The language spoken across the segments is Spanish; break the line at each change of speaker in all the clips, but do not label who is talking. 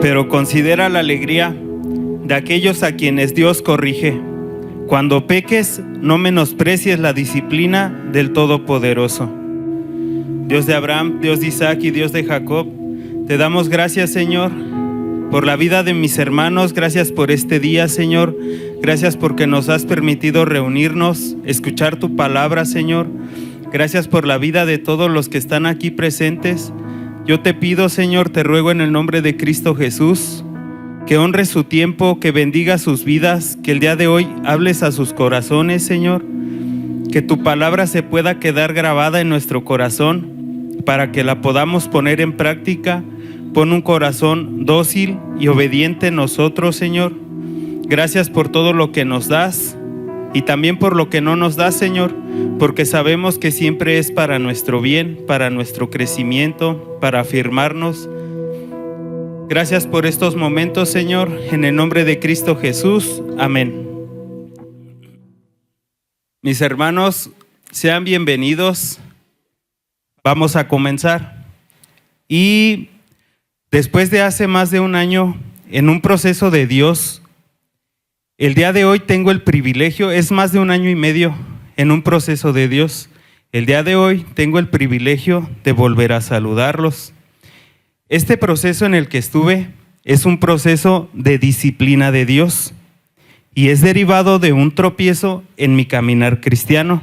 pero considera la alegría de aquellos a quienes Dios corrige. Cuando peques, no menosprecies la disciplina del Todopoderoso. Dios de Abraham, Dios de Isaac y Dios de Jacob, te damos gracias, Señor, por la vida de mis hermanos. Gracias por este día, Señor. Gracias porque nos has permitido reunirnos, escuchar tu palabra, Señor. Gracias por la vida de todos los que están aquí presentes. Yo te pido, Señor, te ruego en el nombre de Cristo Jesús, que honres su tiempo, que bendiga sus vidas, que el día de hoy hables a sus corazones, Señor, que tu palabra se pueda quedar grabada en nuestro corazón para que la podamos poner en práctica. Pon un corazón dócil y obediente en nosotros, Señor. Gracias por todo lo que nos das y también por lo que no nos das, Señor, porque sabemos que siempre es para nuestro bien, para nuestro crecimiento, para afirmarnos. Gracias por estos momentos, Señor, en el nombre de Cristo Jesús. Amén. Mis hermanos, sean bienvenidos. Vamos a comenzar. Y después de hace más de un año en un proceso de Dios, el día de hoy tengo el privilegio, es más de un año y medio en un proceso de Dios. El día de hoy tengo el privilegio de volver a saludarlos. Este proceso en el que estuve es un proceso de disciplina de Dios y es derivado de un tropiezo en mi caminar cristiano.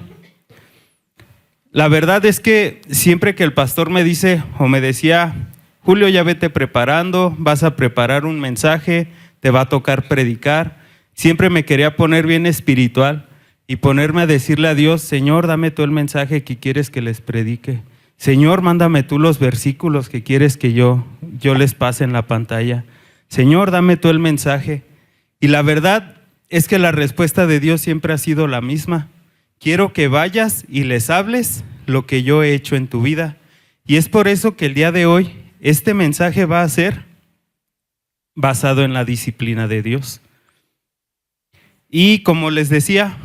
La verdad es que siempre que el pastor me dice o me decía, Julio, ya vete preparando, vas a preparar un mensaje, te va a tocar predicar, siempre me quería poner bien espiritual y ponerme a decirle a Dios, Señor, dame tú el mensaje que quieres que les predique. Señor, mándame tú los versículos que quieres que yo les pase en la pantalla. Señor, dame tú el mensaje. Y la verdad es que la respuesta de Dios siempre ha sido la misma. Quiero que vayas y les hables lo que yo he hecho en tu vida. Y es por eso que el día de hoy este mensaje va a ser basado en la disciplina de Dios. Y como les decía,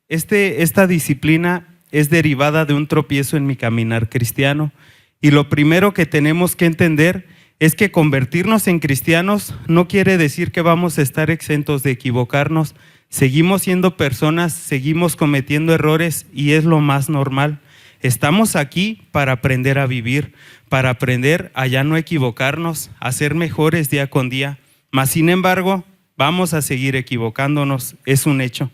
esta disciplina es derivada de un tropiezo en mi caminar cristiano. Y lo primero que tenemos que entender es que convertirnos en cristianos no quiere decir que vamos a estar exentos de equivocarnos. Seguimos siendo personas, seguimos cometiendo errores y es lo más normal. Estamos aquí para aprender a vivir, para aprender a ya no equivocarnos, a ser mejores día con día. Mas, sin embargo, vamos a seguir equivocándonos, es un hecho.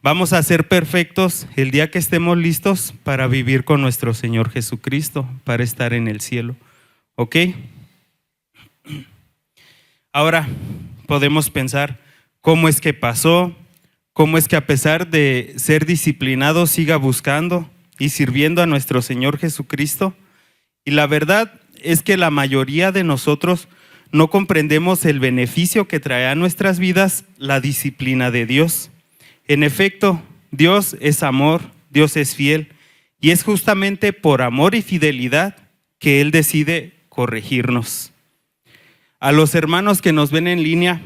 Vamos a ser perfectos el día que estemos listos para vivir con nuestro Señor Jesucristo, para estar en el cielo. ¿Ok? Ahora podemos pensar, ¿cómo es que pasó? ¿Cómo es que a pesar de ser disciplinado siga buscando y sirviendo a nuestro Señor Jesucristo? Y la verdad es que la mayoría de nosotros no comprendemos el beneficio que trae a nuestras vidas la disciplina de Dios. En efecto, Dios es amor, Dios es fiel, y es justamente por amor y fidelidad que Él decide corregirnos. A los hermanos que nos ven en línea,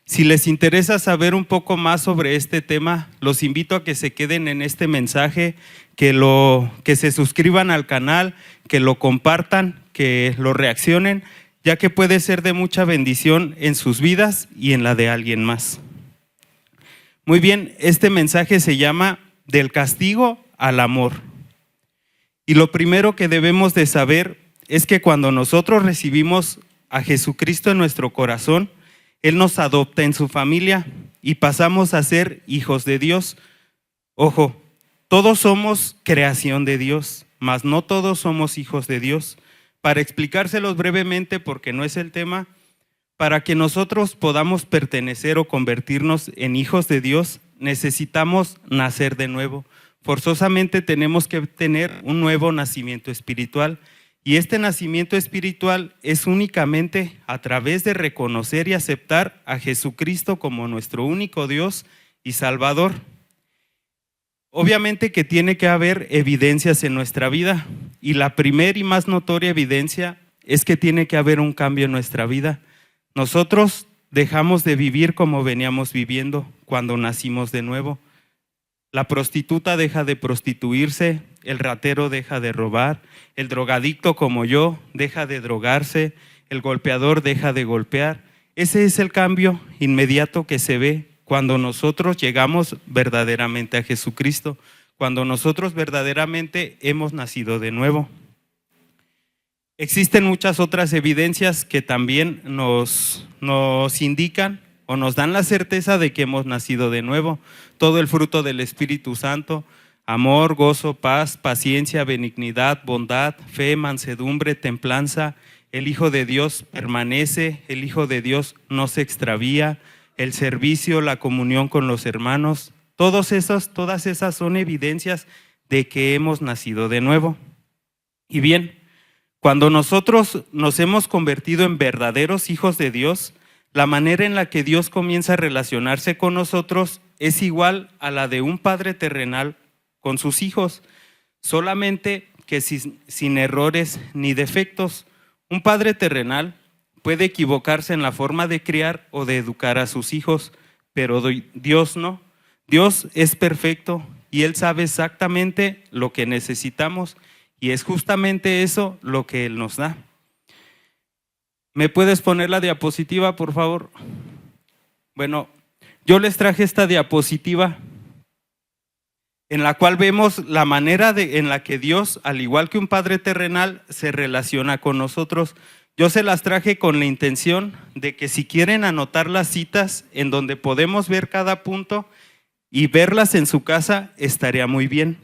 si les interesa saber un poco más sobre este tema, los invito a que se queden en este mensaje, que se suscriban al canal, que lo compartan, que lo reaccionen, ya que puede ser de mucha bendición en sus vidas y en la de alguien más. Muy bien, este mensaje se llama Del castigo al amor. Y lo primero que debemos de saber es que cuando nosotros recibimos a Jesucristo en nuestro corazón, Él nos adopta en su familia y pasamos a ser hijos de Dios. Ojo, todos somos creación de Dios, mas no todos somos hijos de Dios. Para explicárselos brevemente, porque no es el tema, para que nosotros podamos pertenecer o convertirnos en hijos de Dios, necesitamos nacer de nuevo. Forzosamente tenemos que tener un nuevo nacimiento espiritual. Y este nacimiento espiritual es únicamente a través de reconocer y aceptar a Jesucristo como nuestro único Dios y Salvador. Obviamente que tiene que haber evidencias en nuestra vida. Y la primera y más notoria evidencia es que tiene que haber un cambio en nuestra vida. Nosotros dejamos de vivir como veníamos viviendo cuando nacimos de nuevo. La prostituta deja de prostituirse, el ratero deja de robar, el drogadicto como yo deja de drogarse, el golpeador deja de golpear. Ese es el cambio inmediato que se ve cuando nosotros llegamos verdaderamente a Jesucristo, cuando nosotros verdaderamente hemos nacido de nuevo. Existen muchas otras evidencias que también nos indican o nos dan la certeza de que hemos nacido de nuevo. Todo el fruto del Espíritu Santo: amor, gozo, paz, paciencia, benignidad, bondad, fe, mansedumbre, templanza. El Hijo de Dios permanece, el Hijo de Dios no se extravía, el servicio, la comunión con los hermanos. Todas esas son evidencias de que hemos nacido de nuevo. Y bien, cuando nosotros nos hemos convertido en verdaderos hijos de Dios, la manera en la que Dios comienza a relacionarse con nosotros es igual a la de un padre terrenal con sus hijos, solamente que sin errores ni defectos. Un padre terrenal puede equivocarse en la forma de criar o de educar a sus hijos, pero Dios no. Dios es perfecto y Él sabe exactamente lo que necesitamos, y es justamente eso lo que Él nos da. ¿Me puedes poner la diapositiva, por favor? Bueno, yo les traje esta diapositiva en la cual vemos la manera en la que Dios, al igual que un padre terrenal, se relaciona con nosotros. Yo se las traje con la intención de que si quieren anotar las citas en donde podemos ver cada punto y verlas en su casa, estaría muy bien,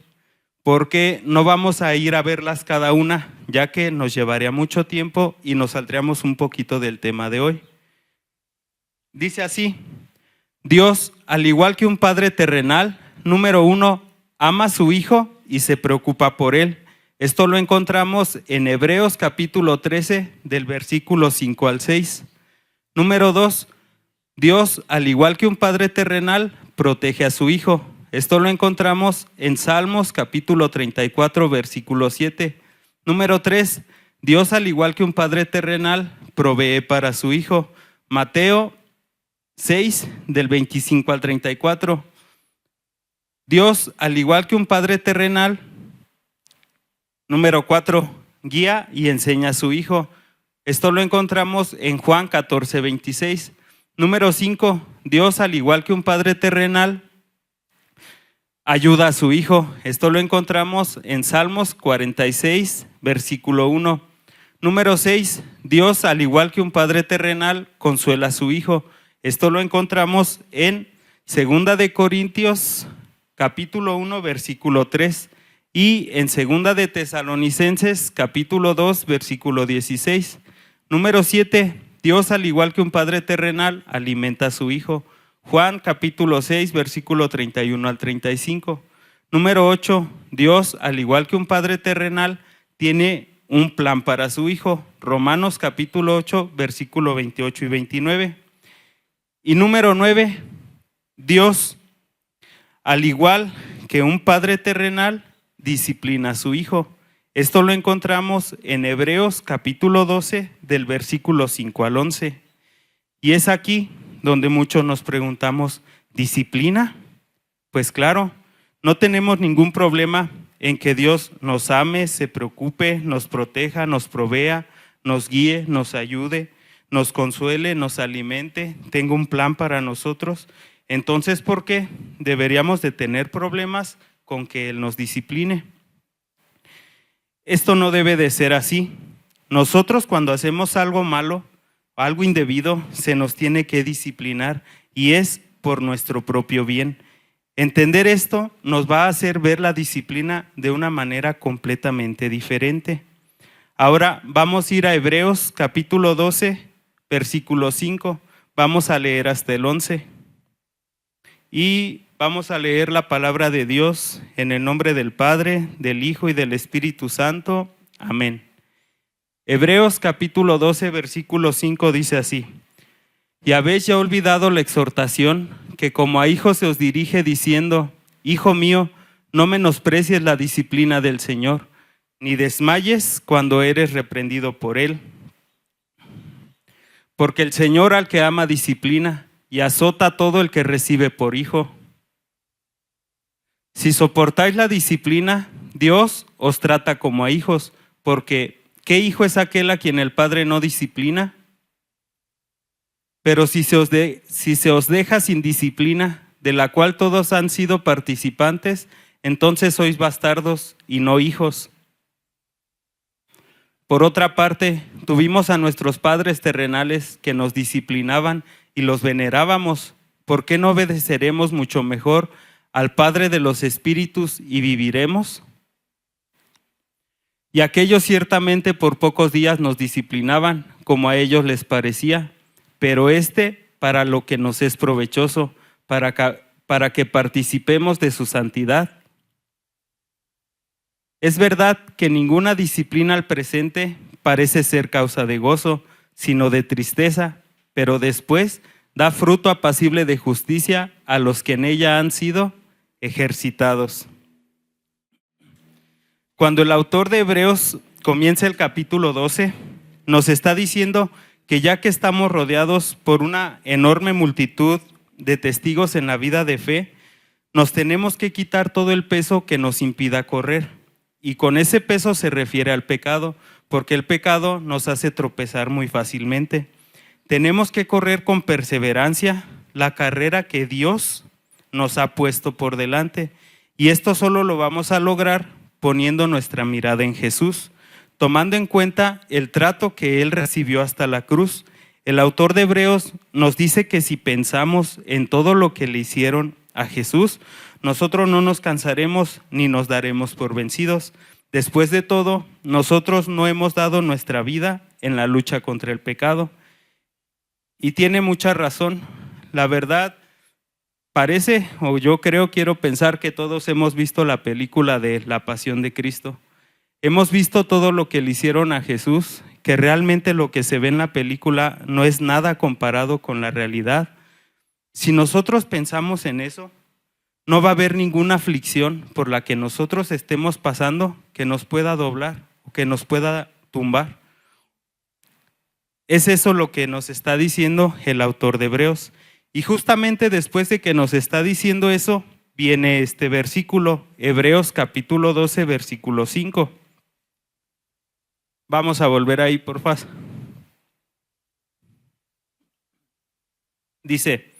porque no vamos a ir a verlas cada una, ya que nos llevaría mucho tiempo y nos saldríamos un poquito del tema de hoy. Dice así: Dios, al igual que un padre terrenal, número 1, ama a su Hijo y se preocupa por Él. Esto lo encontramos en Hebreos capítulo 13, del versículo 5 al 6. Número 2, Dios, al igual que un padre terrenal, protege a su Hijo. Esto lo encontramos en Salmos capítulo 34, versículo 7. Número 3, Dios, al igual que un padre terrenal, provee para su Hijo. Mateo 6, del 25 al 34. Dios, al igual que un padre terrenal, número 4, guía y enseña a su Hijo. Esto lo encontramos en Juan 14, 26. Número 5, Dios, al igual que un padre terrenal, ayuda a su Hijo. Esto lo encontramos en Salmos 46, versículo 1. Número 6, Dios, al igual que un padre terrenal, consuela a su Hijo. Esto lo encontramos en 2 de Corintios capítulo 1, versículo 3, y en 2 de Tesalonicenses capítulo 2, versículo 16. Número 7, Dios, al igual que un padre terrenal, alimenta a su Hijo. Juan capítulo 6, versículo 31 al 35. Número 8, Dios, al igual que un padre terrenal, tiene un plan para su Hijo. Romanos capítulo 8, versículo 28 y 29. Y número 9, Dios, al igual que un padre terrenal, disciplina a su Hijo. Esto lo encontramos en Hebreos capítulo 12, del versículo 5 al 11. Y es aquí donde muchos nos preguntamos, ¿disciplina? Pues claro, no tenemos ningún problema en que Dios nos ame, se preocupe, nos proteja, nos provea, nos guíe, nos ayude, nos consuele, nos alimente, tenga un plan para nosotros. Entonces, ¿por qué deberíamos de tener problemas con que Él nos discipline? Esto no debe de ser así. Nosotros, cuando hacemos algo malo, algo indebido, se nos tiene que disciplinar, y es por nuestro propio bien. Entender esto nos va a hacer ver la disciplina de una manera completamente diferente. Ahora vamos a ir a Hebreos capítulo 12, versículo 5. Vamos a leer hasta el 11. Y vamos a leer la palabra de Dios en el nombre del Padre, del Hijo y del Espíritu Santo. Amén. Hebreos capítulo 12, versículo 5 dice así: Y habéis ya olvidado la exhortación que como a hijos se os dirige diciendo: Hijo mío, no menosprecies la disciplina del Señor, ni desmayes cuando eres reprendido por Él. Porque el Señor al que ama disciplina y azota a todo el que recibe por hijo. Si soportáis la disciplina, Dios os trata como a hijos, porque ¿qué hijo es aquel a quien el padre no disciplina? Pero si se os deja sin disciplina, de la cual todos han sido participantes, entonces sois bastardos y no hijos. Por otra parte, tuvimos a nuestros padres terrenales que nos disciplinaban y los venerábamos. ¿Por qué no obedeceremos mucho mejor al Padre de los Espíritus y viviremos? Y aquellos ciertamente por pocos días nos disciplinaban, como a ellos les parecía, pero para lo que nos es provechoso, para que participemos de su santidad. Es verdad que ninguna disciplina al presente parece ser causa de gozo, sino de tristeza, pero después da fruto apacible de justicia a los que en ella han sido ejercitados. Cuando el autor de Hebreos comienza el capítulo 12, nos está diciendo que ya que estamos rodeados por una enorme multitud de testigos en la vida de fe, nos tenemos que quitar todo el peso que nos impida correr. Y con ese peso se refiere al pecado, porque el pecado nos hace tropezar muy fácilmente. Tenemos que correr con perseverancia la carrera que Dios nos ha puesto por delante. Y esto solo lo vamos a lograr poniendo nuestra mirada en Jesús, tomando en cuenta el trato que Él recibió hasta la cruz. El autor de Hebreos nos dice que si pensamos en todo lo que le hicieron a Jesús, nosotros no nos cansaremos ni nos daremos por vencidos. Después de todo, nosotros no hemos dado nuestra vida en la lucha contra el pecado. Y tiene mucha razón. La verdad, parece, o yo quiero pensar que todos hemos visto la película de La Pasión de Cristo. Hemos visto todo lo que le hicieron a Jesús, que realmente lo que se ve en la película no es nada comparado con la realidad. Si nosotros pensamos en eso, no va a haber ninguna aflicción por la que nosotros estemos pasando que nos pueda doblar o que nos pueda tumbar. Es eso lo que nos está diciendo el autor de Hebreos. Y justamente después de que nos está diciendo eso, viene este versículo, Hebreos capítulo 12, versículo 5. Vamos a volver ahí, por favor. Dice: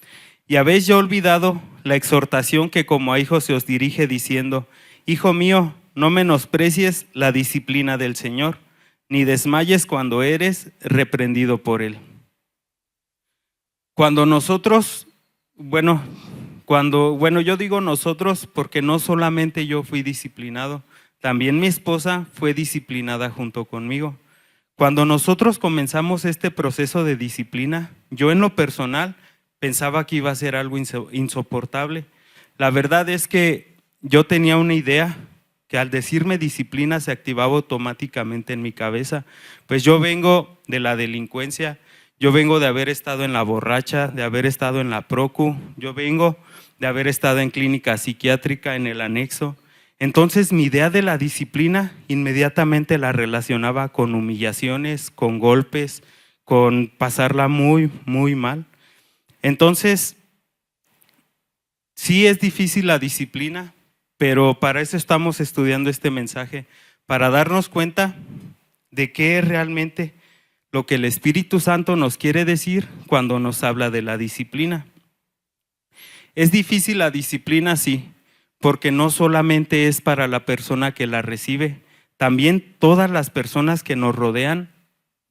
y habéis ya olvidado la exhortación que como a hijos se os dirige diciendo: Hijo mío, no menosprecies la disciplina del Señor, ni desmayes cuando eres reprendido por Él. Cuando nosotros, yo digo nosotros porque no solamente yo fui disciplinado, también mi esposa fue disciplinada junto conmigo. Cuando nosotros comenzamos este proceso de disciplina, yo en lo personal pensaba que iba a ser algo insoportable. La verdad es que yo tenía una idea que al decirme disciplina se activaba automáticamente en mi cabeza. Pues yo vengo de la delincuencia, yo vengo de haber estado en la borracha, de haber estado en la procu, yo vengo de haber estado en clínica psiquiátrica en el anexo. Entonces mi idea de la disciplina inmediatamente la relacionaba con humillaciones, con golpes, con pasarla muy, muy mal. Entonces, sí es difícil la disciplina, pero para eso estamos estudiando este mensaje, para darnos cuenta de qué es realmente lo que el Espíritu Santo nos quiere decir cuando nos habla de la disciplina. Es difícil la disciplina, sí, porque no solamente es para la persona que la recibe, también todas las personas que nos rodean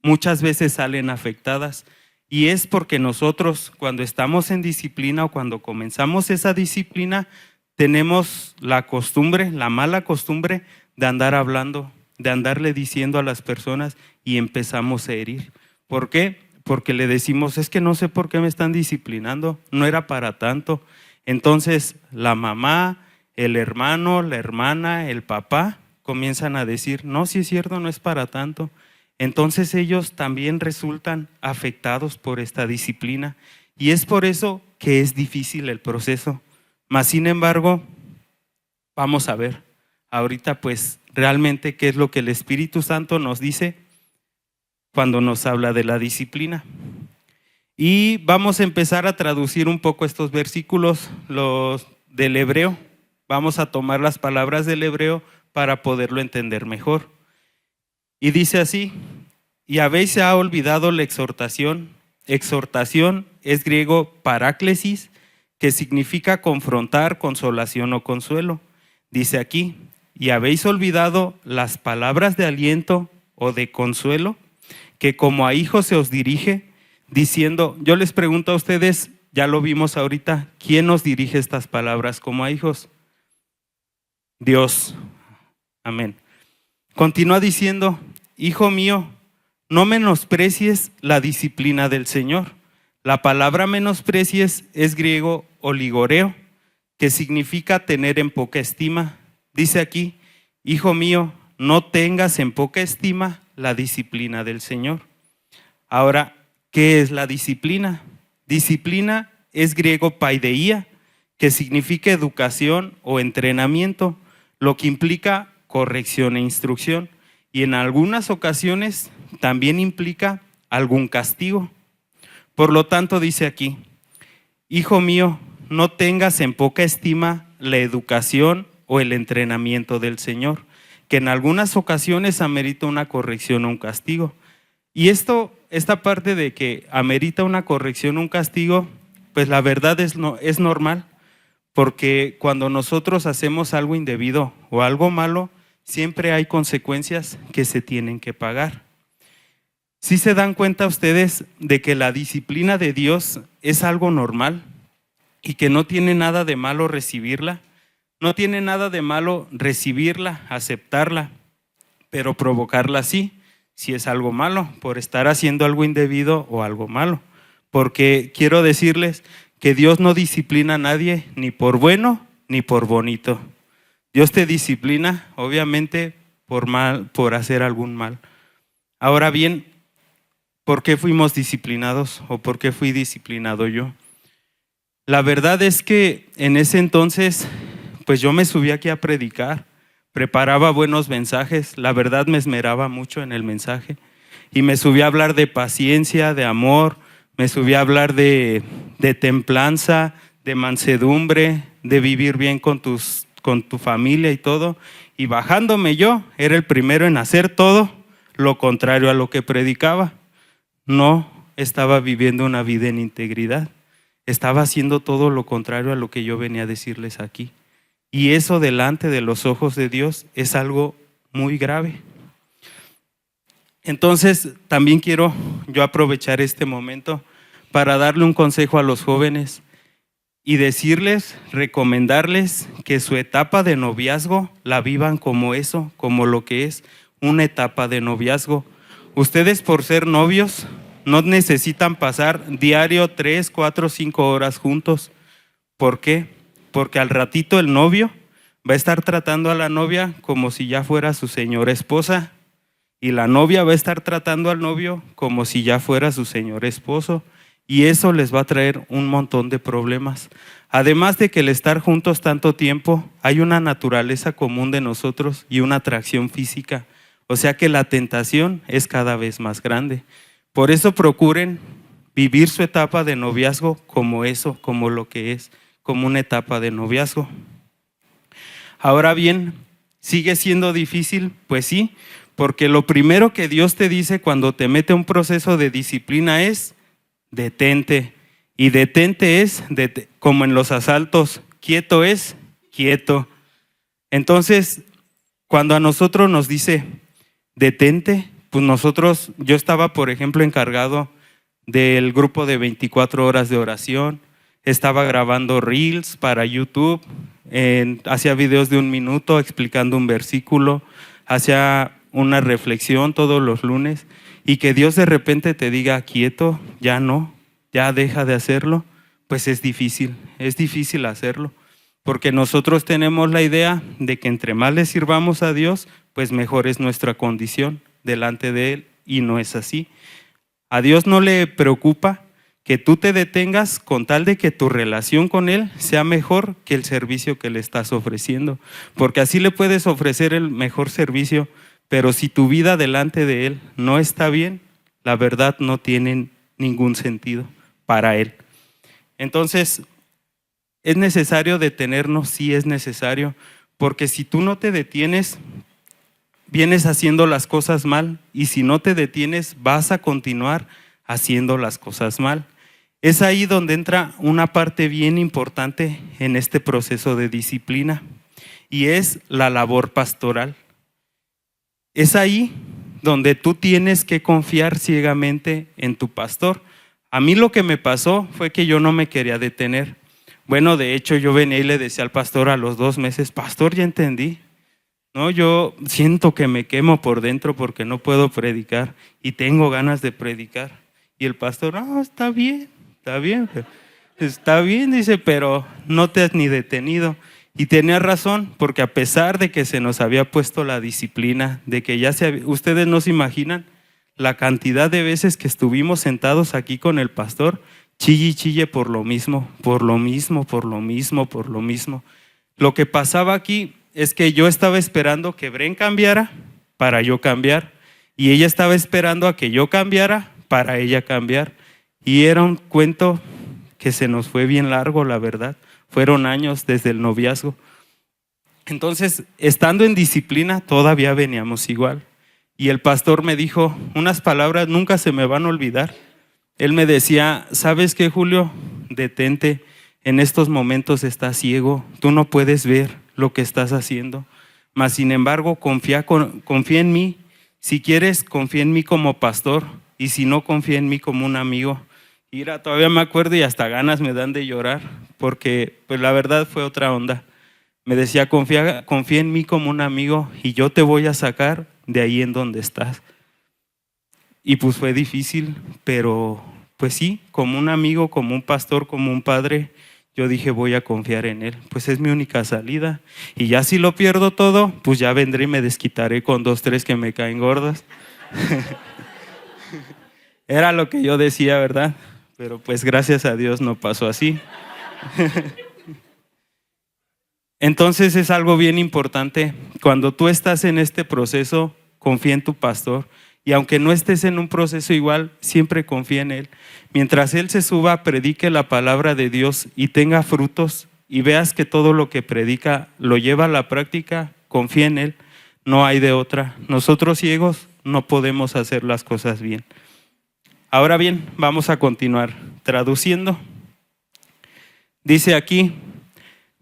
muchas veces salen afectadas. Y es porque nosotros cuando estamos en disciplina o cuando comenzamos esa disciplina, tenemos la costumbre, la mala costumbre de andar hablando, de andarle diciendo a las personas y empezamos a herir. ¿Por qué? Porque le decimos, es que no sé por qué me están disciplinando, no era para tanto. Entonces la mamá, el hermano, la hermana, el papá comienzan a decir, no, sí es cierto, no es para tanto. Entonces ellos también resultan afectados por esta disciplina y es por eso que es difícil el proceso. Mas sin embargo, vamos a ver ahorita pues realmente qué es lo que el Espíritu Santo nos dice cuando nos habla de la disciplina. Y vamos a empezar a traducir un poco estos versículos, los del hebreo. Vamos a tomar las palabras del hebreo para poderlo entender mejor. Y dice así: y habéis se ha olvidado la exhortación. Exhortación es griego paráclesis, que significa confrontar, consolación o consuelo. Dice aquí: y habéis olvidado las palabras de aliento o de consuelo, que como a hijos se os dirige, diciendo. Yo les pregunto a ustedes, ya lo vimos ahorita, ¿quién nos dirige estas palabras como a hijos? Dios. Amén. Continúa diciendo: hijo mío, no menosprecies la disciplina del Señor. La palabra menosprecies es griego oligoreo, que significa tener en poca estima. Dice aquí: hijo mío, no tengas en poca estima la disciplina del Señor. Ahora, ¿qué es la disciplina? Disciplina es griego paideia, que significa educación o entrenamiento, lo que implica corrección e instrucción, y en algunas ocasiones también implica algún castigo. Por lo tanto, dice aquí: hijo mío, no tengas en poca estima la educación o el entrenamiento del Señor, que en algunas ocasiones amerita una corrección o un castigo. Y esta parte de que amerita una corrección o un castigo, pues la verdad es normal, porque cuando nosotros hacemos algo indebido o algo malo, siempre hay consecuencias que se tienen que pagar. ¿Sí se dan cuenta ustedes de que la disciplina de Dios es algo normal y que no tiene nada de malo recibirla? No tiene nada de malo recibirla, aceptarla, pero provocarla sí, si es algo malo, por estar haciendo algo indebido o algo malo. Porque quiero decirles que Dios no disciplina a nadie ni por bueno ni por bonito. Dios te disciplina, obviamente, por hacer algún mal. Ahora bien, ¿por qué fuimos disciplinados o por qué fui disciplinado yo? La verdad es que en ese entonces, pues yo me subí aquí a predicar, preparaba buenos mensajes, la verdad me esmeraba mucho en el mensaje y me subí a hablar de paciencia, de amor, me subí a hablar de templanza, de mansedumbre, de vivir bien con tu familia y todo, y bajándome yo, era el primero en hacer todo lo contrario a lo que predicaba. No estaba viviendo una vida en integridad, estaba haciendo todo lo contrario a lo que yo venía a decirles aquí. Y eso delante de los ojos de Dios es algo muy grave. Entonces, también quiero yo aprovechar este momento para darle un consejo a los jóvenes y decirles, recomendarles que su etapa de noviazgo la vivan como eso, como lo que es una etapa de noviazgo. Ustedes, por ser novios, no necesitan pasar diario 3, 4, 5 horas juntos. ¿Por qué? Porque al ratito el novio va a estar tratando a la novia como si ya fuera su señora esposa, y la novia va a estar tratando al novio como si ya fuera su señor esposo, y eso les va a traer un montón de problemas. Además de que el estar juntos tanto tiempo, hay una naturaleza común de nosotros y una atracción física, o sea que la tentación es cada vez más grande. Por eso procuren vivir su etapa de noviazgo como eso, como lo que es, como una etapa de noviazgo. Ahora bien, ¿sigue siendo difícil? Pues sí, porque lo primero que Dios te dice cuando te mete un proceso de disciplina es: detente. Y detente es como en los asaltos, quieto es quieto. Entonces, cuando a nosotros nos dice detente, pues yo estaba, por ejemplo, encargado del grupo de 24 horas de oración, estaba grabando reels para YouTube, hacía videos de 1 minuto explicando un versículo, hacía una reflexión todos los lunes, y que Dios de repente te diga quieto, ya no, ya deja de hacerlo, pues es difícil hacerlo, porque nosotros tenemos la idea de que entre más le sirvamos a Dios, pues mejor es nuestra condición delante de Él, y no es así. A Dios no le preocupa que tú te detengas con tal de que tu relación con Él sea mejor que el servicio que le estás ofreciendo, porque así le puedes ofrecer el mejor servicio, pero si tu vida delante de Él no está bien, la verdad no tiene ningún sentido para Él. Entonces, ¿es necesario detenernos? Sí, es necesario, porque si tú no te detienes, vienes haciendo las cosas mal y si no te detienes vas a continuar haciendo las cosas mal. Es ahí donde entra una parte bien importante en este proceso de disciplina y es la labor pastoral. Es ahí donde tú tienes que confiar ciegamente en tu pastor. A mí lo que me pasó fue que yo no me quería detener. Bueno, de hecho yo venía y le decía al pastor a los 2 meses, pastor, ya entendí. No, yo siento que me quemo por dentro porque no puedo predicar y tengo ganas de predicar. Y el pastor, no, está bien, dice, pero no te has ni detenido. Y tenía razón, porque a pesar de que se nos había puesto la disciplina, de que ustedes no se imaginan la cantidad de veces que estuvimos sentados aquí con el pastor, chille y chille por lo mismo. Lo que pasaba aquí es que yo estaba esperando que Bren cambiara para yo cambiar, y ella estaba esperando a que yo cambiara para ella cambiar. Y era un cuento que se nos fue bien largo, la verdad. Fueron años desde el noviazgo. Entonces, estando en disciplina, todavía veníamos igual. Y el pastor me dijo unas palabras, nunca se me van a olvidar. Él me decía, ¿sabes qué, Julio? Detente, en estos momentos estás ciego, tú no puedes ver lo que estás haciendo. Mas, sin embargo, confía en mí. Si quieres, confía en mí como pastor, y si no, confía en mí como un amigo. Mira, todavía me acuerdo y hasta ganas me dan de llorar, porque pues la verdad fue otra onda. Me decía, confía en mí como un amigo y yo te voy a sacar de ahí en donde estás. Y pues fue difícil, pero pues sí, como un amigo, como un pastor, como un padre, yo dije, voy a confiar en él. Pues es mi única salida. Y ya si lo pierdo todo, pues ya vendré y me desquitaré con 2, 3 que me caen gordas. Era lo que yo decía, ¿verdad? Pero pues gracias a Dios no pasó así. Entonces es algo bien importante. Cuando tú estás en este proceso, confía en tu pastor. Y aunque no estés en un proceso igual, siempre confía en él. Mientras él se suba, predique la palabra de Dios y tenga frutos y veas que todo lo que predica lo lleva a la práctica, confía en él. No hay de otra. Nosotros ciegos no podemos hacer las cosas bien. Ahora bien, vamos a continuar traduciendo. Dice aquí,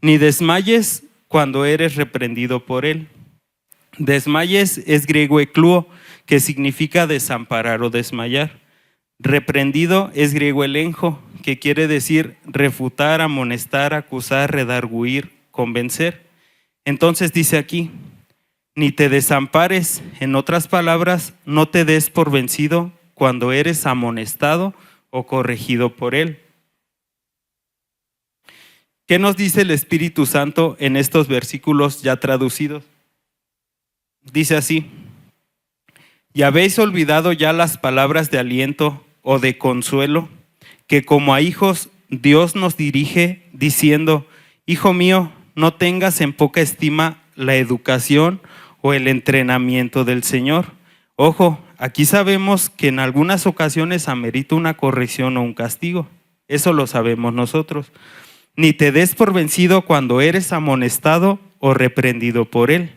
ni desmayes cuando eres reprendido por él. Desmayes es griego ekluo, que significa desamparar o desmayar. Reprendido es griego elenjo, que quiere decir refutar, amonestar, acusar, redarguir, convencer. Entonces dice aquí, ni te desampares, en otras palabras, no te des por vencido cuando eres amonestado o corregido por él. ¿Qué nos dice el Espíritu Santo en estos versículos ya traducidos? Dice así, ¿y habéis olvidado ya las palabras de aliento o de consuelo que como a hijos Dios nos dirige diciendo, hijo mío, no tengas en poca estima la educación o el entrenamiento del Señor? Ojo, aquí sabemos que en algunas ocasiones amerita una corrección o un castigo. Eso lo sabemos nosotros. Ni te des por vencido cuando eres amonestado o reprendido por él.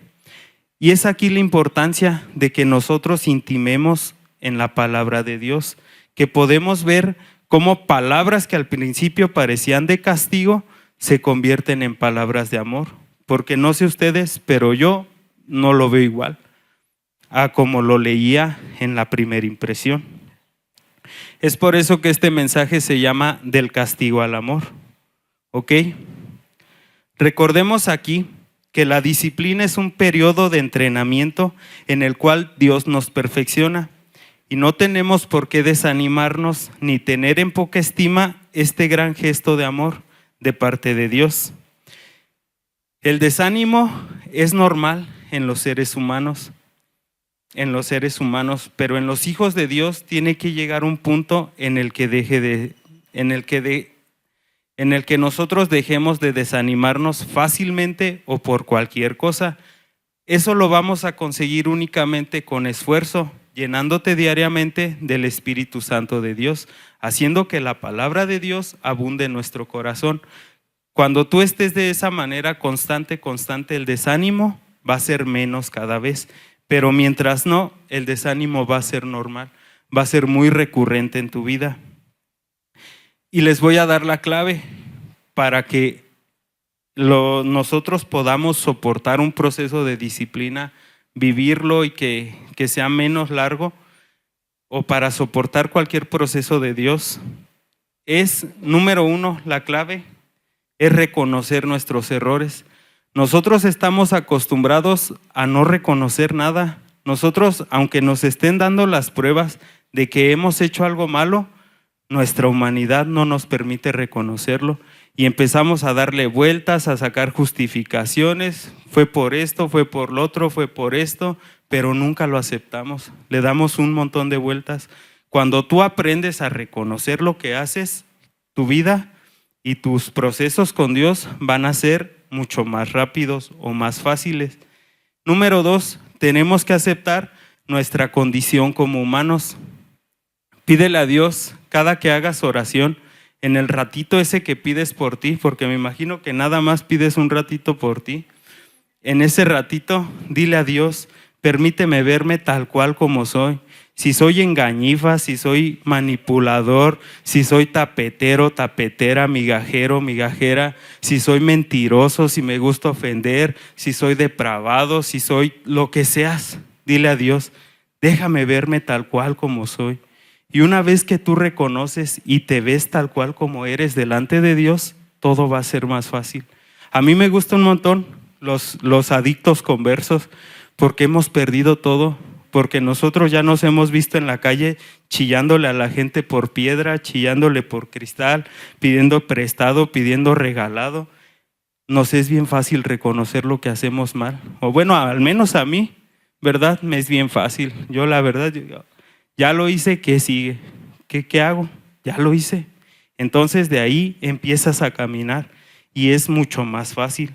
Y es aquí la importancia de que nosotros intimemos en la palabra de Dios, que podemos ver cómo palabras que al principio parecían de castigo se convierten en palabras de amor. Porque no sé ustedes, pero yo no lo veo igual a como lo leía en la primera impresión. Es por eso que este mensaje se llama del castigo al amor. ¿Ok? Recordemos aquí que la disciplina es un periodo de entrenamiento en el cual Dios nos perfecciona y no tenemos por qué desanimarnos ni tener en poca estima este gran gesto de amor de parte de Dios. El desánimo es normal en los seres humanos, pero en los hijos de Dios tiene que llegar un punto en el que nosotros dejemos de desanimarnos fácilmente o por cualquier cosa. Eso lo vamos a conseguir únicamente con esfuerzo, llenándote diariamente del Espíritu Santo de Dios, haciendo que la palabra de Dios abunde en nuestro corazón. Cuando tú estés de esa manera constante, el desánimo va a ser menos cada vez. pero mientras no, el desánimo va a ser normal, va a ser muy recurrente en tu vida. Y les voy a dar la clave para que nosotros podamos soportar un proceso de disciplina, vivirlo y que sea menos largo, o para soportar cualquier proceso de Dios. Es, número 1, la clave es reconocer nuestros errores. Nosotros estamos acostumbrados a no reconocer nada. Nosotros, aunque nos estén dando las pruebas de que hemos hecho algo malo, nuestra humanidad no nos permite reconocerlo y empezamos a darle vueltas, a sacar justificaciones. Fue por esto, fue por lo otro, fue por esto, pero nunca lo aceptamos. Le damos un montón de vueltas. Cuando tú aprendes a reconocer lo que haces, tu vida y tus procesos con Dios van a ser mucho más rápidos o más fáciles. Número 2, tenemos que aceptar nuestra condición como humanos. Pídele a Dios cada que hagas oración, en el ratito ese que pides por ti, porque me imagino que nada más pides un ratito por ti. En ese ratito, dile a Dios, permíteme verme tal cual como soy. Si soy engañifa, si soy manipulador, si soy tapetero, tapetera, migajero, migajera, si soy mentiroso, si me gusta ofender, si soy depravado, si soy lo que seas, dile a Dios, déjame verme tal cual como soy. Y una vez que tú reconoces y te ves tal cual como eres delante de Dios, todo va a ser más fácil. A mí me gusta un montón los adictos conversos, porque hemos perdido todo, porque nosotros ya nos hemos visto en la calle chillándole a la gente por piedra, chillándole por cristal, pidiendo prestado, pidiendo regalado. Nos es bien fácil reconocer lo que hacemos mal, o bueno, al menos a mí, ¿verdad? Me es bien fácil. Yo la verdad, ya lo hice, ¿qué sigue? ¿Qué hago? Ya lo hice. Entonces de ahí empiezas a caminar y es mucho más fácil.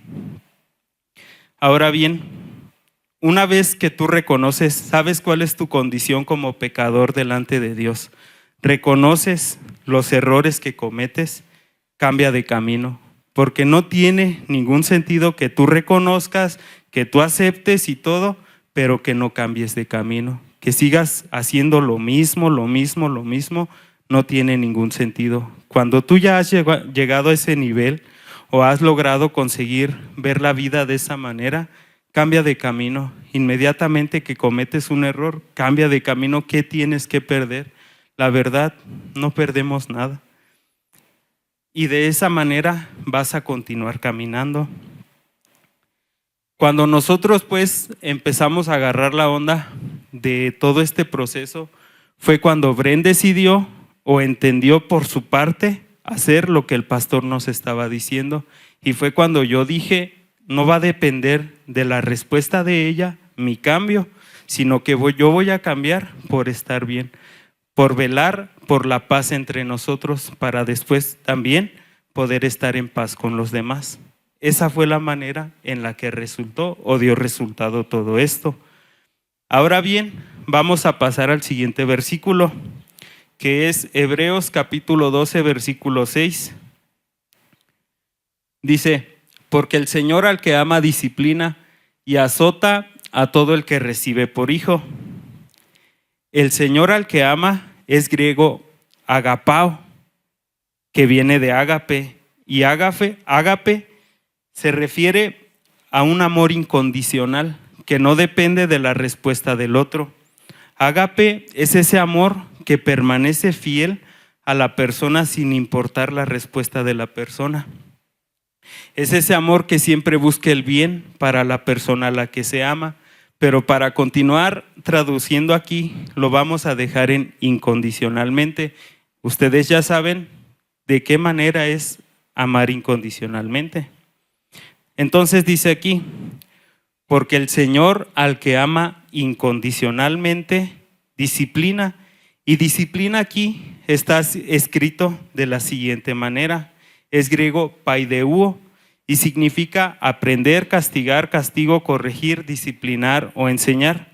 Ahora bien, una vez que tú reconoces, sabes cuál es tu condición como pecador delante de Dios, reconoces los errores que cometes, cambia de camino, porque no tiene ningún sentido que tú reconozcas, que tú aceptes y todo, pero que no cambies de camino, que sigas haciendo lo mismo, no tiene ningún sentido. Cuando tú ya has llegado a ese nivel o has logrado conseguir ver la vida de esa manera, cambia de camino. Inmediatamente que cometes un error, cambia de camino. ¿Qué tienes que perder? La verdad, no perdemos nada. Y de esa manera vas a continuar caminando. Cuando nosotros pues empezamos a agarrar la onda de todo este proceso, fue cuando Bren decidió o entendió por su parte hacer lo que el pastor nos estaba diciendo. Y fue cuando yo dije, no va a depender de la respuesta de ella mi cambio, sino que yo voy a cambiar por estar bien, por velar por la paz entre nosotros, para después también poder estar en paz con los demás. Esa fue la manera en la que resultó o dio resultado todo esto. Ahora bien, vamos a pasar al siguiente versículo, que es Hebreos capítulo 12, versículo 6. Dice, porque el Señor al que ama disciplina y azota a todo el que recibe por hijo. El Señor al que ama es griego agapao, que viene de ágape, y ágape se refiere a un amor incondicional que no depende de la respuesta del otro. Ágape es ese amor que permanece fiel a la persona sin importar la respuesta de la persona. Es ese amor que siempre busca el bien para la persona a la que se ama, pero para continuar traduciendo aquí lo vamos a dejar en incondicionalmente. Ustedes ya saben de qué manera es amar incondicionalmente. Entonces dice aquí, porque el Señor al que ama incondicionalmente disciplina, y disciplina aquí está escrito de la siguiente manera. Es griego paideuo y significa aprender, castigar, castigo, corregir, disciplinar o enseñar.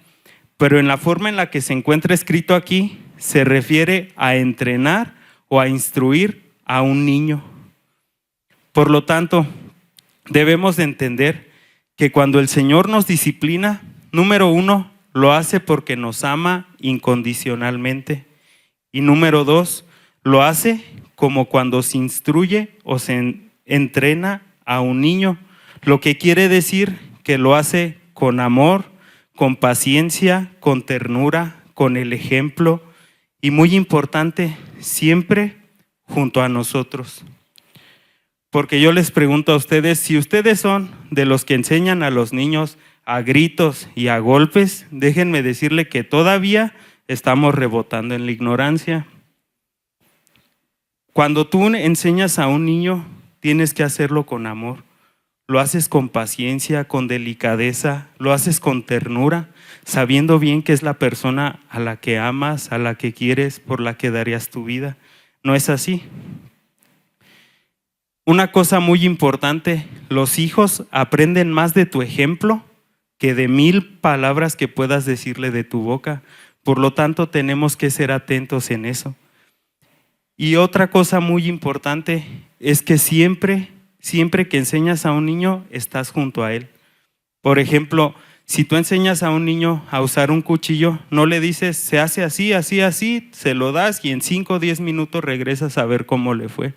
Pero en la forma en la que se encuentra escrito aquí, se refiere a entrenar o a instruir a un niño. Por lo tanto, debemos de entender que cuando el Señor nos disciplina, número 1, lo hace porque nos ama incondicionalmente. Y número 2, lo hace como cuando se instruye o se entrena a un niño, lo que quiere decir que lo hace con amor, con paciencia, con ternura, con el ejemplo y muy importante, siempre junto a nosotros. Porque yo les pregunto a ustedes, si ustedes son de los que enseñan a los niños a gritos y a golpes, déjenme decirle que todavía estamos rebotando en la ignorancia. Cuando tú enseñas a un niño, tienes que hacerlo con amor. Lo haces con paciencia, con delicadeza, lo haces con ternura, sabiendo bien que es la persona a la que amas, a la que quieres, por la que darías tu vida. ¿No es así? Una cosa muy importante, los hijos aprenden más de tu ejemplo que de 1000 palabras que puedas decirle de tu boca. Por lo tanto, tenemos que ser atentos en eso. Y otra cosa muy importante es que siempre que enseñas a un niño, estás junto a él. Por ejemplo, si tú enseñas a un niño a usar un cuchillo, no le dices, se hace así, así, así, se lo das y en 5 o 10 minutos regresas a ver cómo le fue.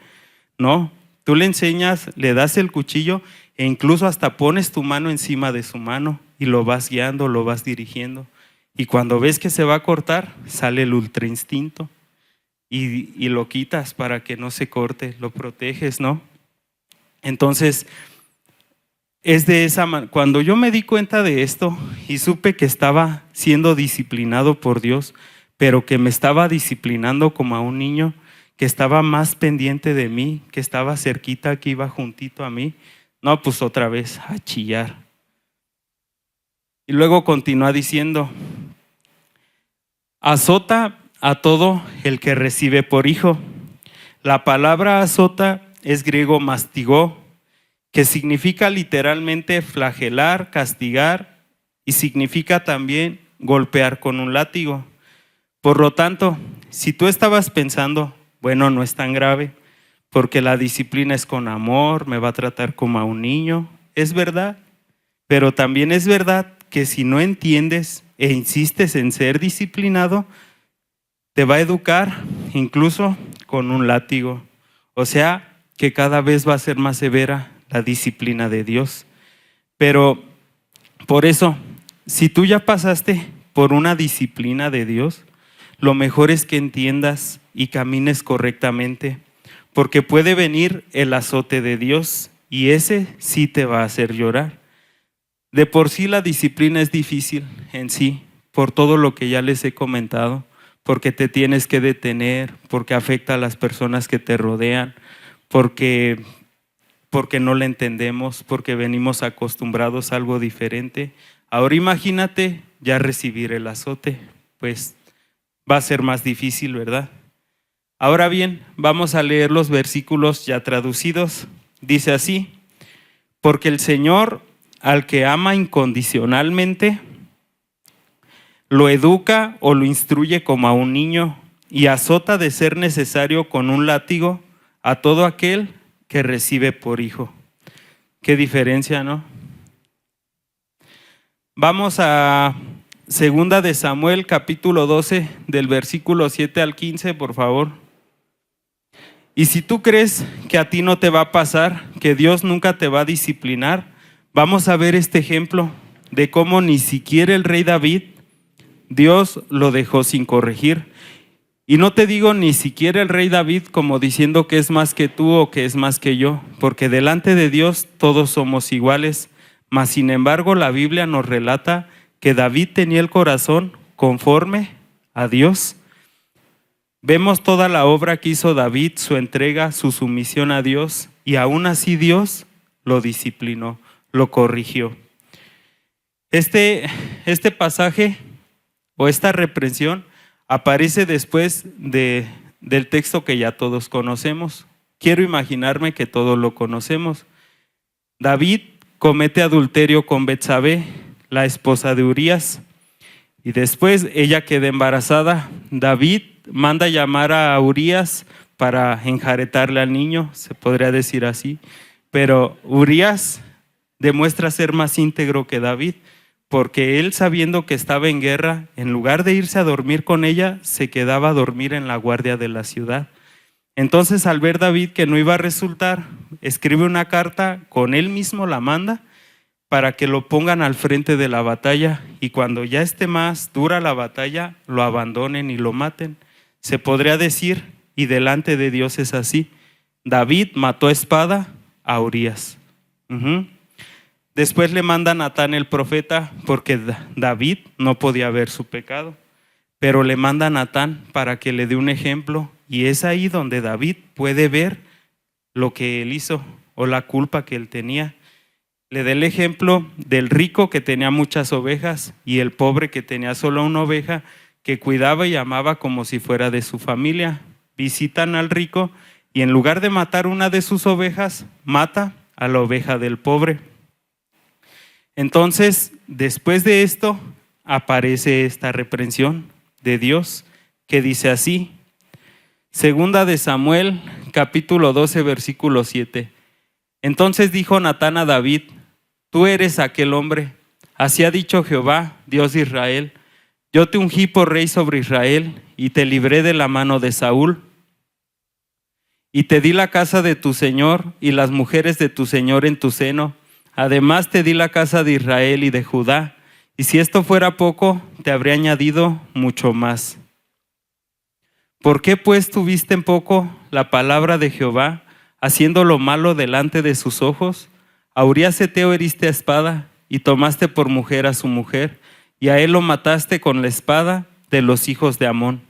No, tú le enseñas, le das el cuchillo e incluso hasta pones tu mano encima de su mano y lo vas guiando, lo vas dirigiendo. Y cuando ves que se va a cortar, sale el ultra instinto y lo quitas para que no se corte, lo proteges, ¿no? Entonces, es de esa manera. Cuando yo me di cuenta de esto y supe que estaba siendo disciplinado por Dios, pero que me estaba disciplinando como a un niño, que estaba más pendiente de mí, que estaba cerquita, que iba juntito a mí, no, pues otra vez a chillar. Y luego continúa diciendo, azota a todo el que recibe por hijo. La palabra azota es griego mastigó, que significa literalmente flagelar, castigar y significa también golpear con un látigo. Por lo tanto, si tú estabas pensando, bueno, no es tan grave, porque la disciplina es con amor, me va a tratar como a un niño, es verdad, pero también es verdad que si no entiendes e insistes en ser disciplinado, te va a educar incluso con un látigo. O sea, que cada vez va a ser más severa la disciplina de Dios. Pero por eso, si tú ya pasaste por una disciplina de Dios, lo mejor es que entiendas y camines correctamente, porque puede venir el azote de Dios y ese sí te va a hacer llorar. De por sí la disciplina es difícil en sí, por todo lo que ya les he comentado, porque te tienes que detener, porque afecta a las personas que te rodean, porque no la entendemos, porque venimos acostumbrados a algo diferente. Ahora imagínate ya recibir el azote, pues va a ser más difícil, ¿verdad? Ahora bien, vamos a leer los versículos ya traducidos. Dice así, porque el Señor al que ama incondicionalmente, lo educa o lo instruye como a un niño y azota de ser necesario con un látigo a todo aquel que recibe por hijo. Qué diferencia, ¿no? Vamos a 2 de Samuel, capítulo 12, del versículo 7 al 15, por favor. Y si tú crees que a ti no te va a pasar, que Dios nunca te va a disciplinar, vamos a ver este ejemplo de cómo ni siquiera el rey David, Dios lo dejó sin corregir. Y no te digo ni siquiera el rey David como diciendo que es más que tú o que es más que yo, porque delante de Dios todos somos iguales. Mas sin embargo la Biblia nos relata que David tenía el corazón conforme a Dios. Vemos toda la obra que hizo David, su entrega, su sumisión a Dios, y aún así Dios lo disciplinó, lo corrigió. Este pasaje o esta reprensión aparece después del texto que ya todos conocemos. Quiero imaginarme que todos lo conocemos. David comete adulterio con Betsabé, la esposa de Urías, y después ella queda embarazada. David manda llamar a Urías para enjaretarle al niño, se podría decir así, pero Urías demuestra ser más íntegro que David, porque él, sabiendo que estaba en guerra, en lugar de irse a dormir con ella, se quedaba a dormir en la guardia de la ciudad. Entonces, al ver David que no iba a resultar, escribe una carta, con él mismo la manda, para que lo pongan al frente de la batalla, y cuando ya esté más dura la batalla, lo abandonen y lo maten. Se podría decir, y delante de Dios es así: David mató a espada a Urías. Después le manda a Natán el profeta, porque David no podía ver su pecado, pero le manda a Natán para que le dé un ejemplo, y es ahí donde David puede ver lo que él hizo o la culpa que él tenía. Le da el ejemplo del rico que tenía muchas ovejas y el pobre que tenía solo una oveja, que cuidaba y amaba como si fuera de su familia. Visitan al rico y en lugar de matar una de sus ovejas, mata a la oveja del pobre. Entonces, después de esto, aparece esta reprensión de Dios que dice así: Segunda de Samuel, capítulo 12, versículo 7. Entonces dijo Natán a David: Tú eres aquel hombre. Así ha dicho Jehová, Dios de Israel: Yo te ungí por rey sobre Israel y te libré de la mano de Saúl. Y te di la casa de tu señor y las mujeres de tu señor en tu seno. Además te di la casa de Israel y de Judá. Y si esto fuera poco, te habría añadido mucho más. ¿Por qué pues tuviste en poco la palabra de Jehová, haciendo lo malo delante de sus ojos? A Urías Heteo heriste a espada y tomaste por mujer a su mujer, y a él lo mataste con la espada de los hijos de Amón.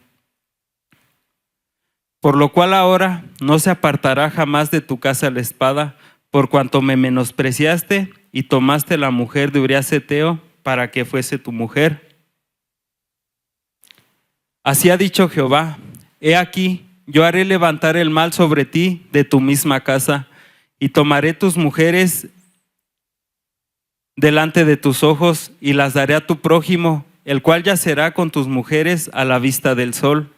Por lo cual ahora no se apartará jamás de tu casa la espada, por cuanto me menospreciaste y tomaste la mujer de Urías Heteo para que fuese tu mujer. Así ha dicho Jehová: He aquí, yo haré levantar el mal sobre ti de tu misma casa, y tomaré tus mujeres delante de tus ojos, y las daré a tu prójimo, el cual yacerá con tus mujeres a la vista del sol.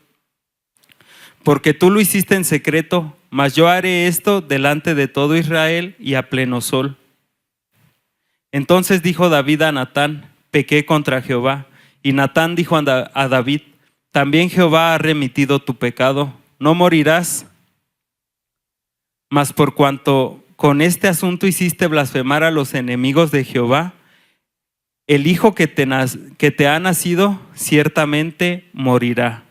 Porque tú lo hiciste en secreto, mas yo haré esto delante de todo Israel y a pleno sol. Entonces dijo David a Natán: Pequé contra Jehová. Y Natán dijo a David: También Jehová ha remitido tu pecado, no morirás. Mas por cuanto con este asunto hiciste blasfemar a los enemigos de Jehová, el hijo que te ha nacido ciertamente morirá.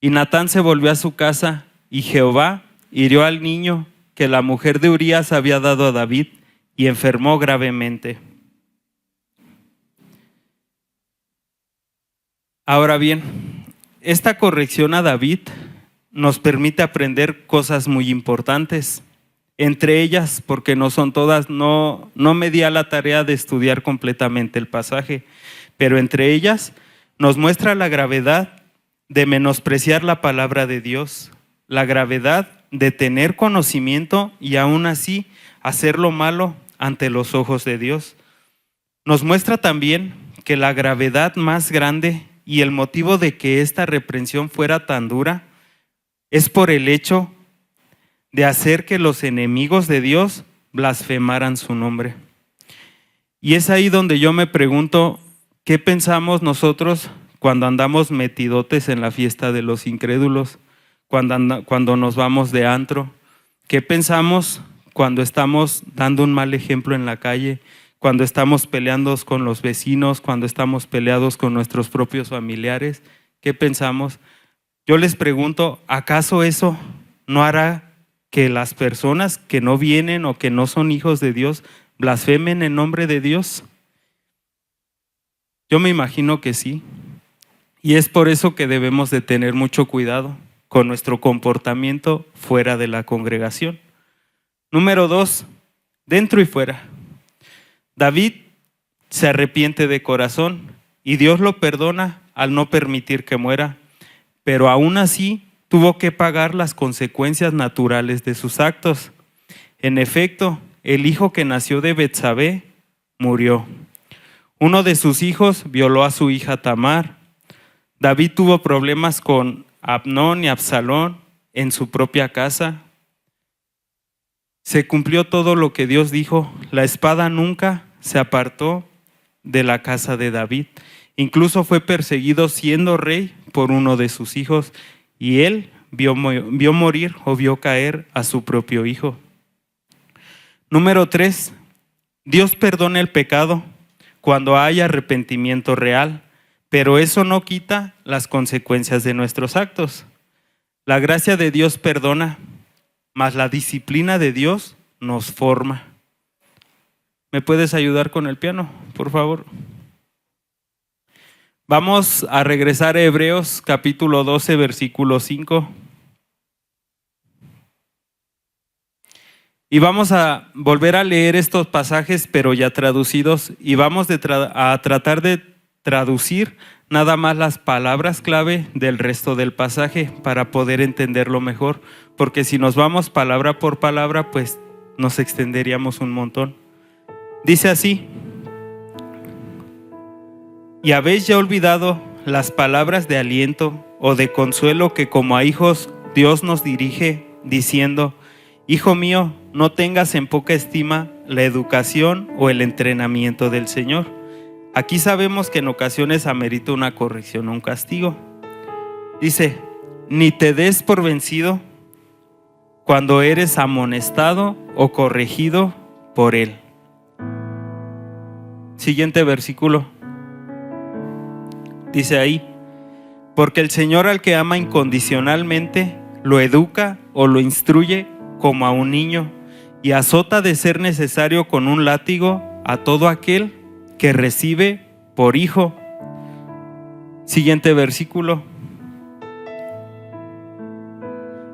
Y Natán se volvió a su casa, y Jehová hirió al niño que la mujer de Urías había dado a David, y enfermó gravemente. Ahora bien, esta corrección a David nos permite aprender cosas muy importantes. Entre ellas, porque no son todas, no me di a la tarea de estudiar completamente el pasaje, pero entre ellas nos muestra la gravedad de menospreciar la palabra de Dios, la gravedad de tener conocimiento y aún así hacer lo malo ante los ojos de Dios. Nos muestra también que la gravedad más grande y el motivo de que esta reprensión fuera tan dura es por el hecho de hacer que los enemigos de Dios blasfemaran su nombre. Y es ahí donde yo me pregunto, ¿qué pensamos nosotros cuando andamos metidotes en la fiesta de los incrédulos? Cuando nos vamos de antro. ¿Qué pensamos cuando estamos dando un mal ejemplo en la calle? Cuando estamos peleando con los vecinos, cuando estamos peleados con nuestros propios familiares. ¿Qué pensamos? Yo les pregunto, ¿acaso eso no hará que las personas que no vienen o que no son hijos de Dios blasfemen en nombre de Dios? Yo me imagino que sí. Y es por eso que debemos de tener mucho cuidado con nuestro comportamiento fuera de la congregación. Número 2, dentro y fuera. David se arrepiente de corazón y Dios lo perdona al no permitir que muera, pero aún así tuvo que pagar las consecuencias naturales de sus actos. En efecto, el hijo que nació de Betsabé murió. Uno de sus hijos violó a su hija Tamar. David tuvo problemas con Amnón y Absalón en su propia casa. Se cumplió todo lo que Dios dijo. La espada nunca se apartó de la casa de David. Incluso fue perseguido siendo rey por uno de sus hijos, y él vio morir o vio caer a su propio hijo. Número 3, Dios perdona el pecado cuando hay arrepentimiento real, pero eso no quita las consecuencias de nuestros actos. La gracia de Dios perdona, mas la disciplina de Dios nos forma. ¿Me puedes ayudar con el piano, por favor? Vamos a regresar a Hebreos capítulo 12, versículo 5. Y vamos a volver a leer estos pasajes, pero ya traducidos, y vamos a tratar de traducir nada más las palabras clave del resto del pasaje para poder entenderlo mejor, porque si nos vamos palabra por palabra, pues nos extenderíamos un montón. Dice así: ¿y habéis ya olvidado las palabras de aliento o de consuelo que como a hijos Dios nos dirige, diciendo: Hijo mío, no tengas en poca estima la educación o el entrenamiento del Señor? Aquí sabemos que en ocasiones amerita una corrección o un castigo. Dice: ni te des por vencido cuando eres amonestado o corregido por Él. Siguiente versículo. Dice ahí: porque el Señor al que ama incondicionalmente lo educa o lo instruye como a un niño, y azota de ser necesario con un látigo a todo aquel que recibe por hijo. Siguiente versículo.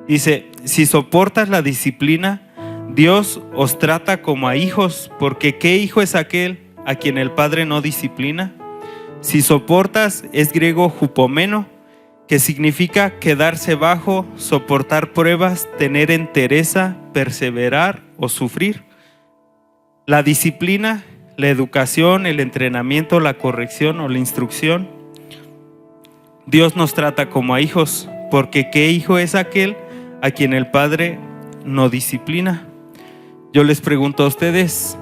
Dice: si soportas la disciplina, Dios os trata como a hijos, porque ¿qué hijo es aquel a quien el Padre no disciplina? Si soportas es griego hupomeno, que significa quedarse bajo, soportar pruebas, tener entereza, perseverar o sufrir. La disciplina, la educación, el entrenamiento, la corrección o la instrucción, Dios nos trata como a hijos, porque ¿qué hijo es aquel a quien el Padre no disciplina? Yo les pregunto a ustedes,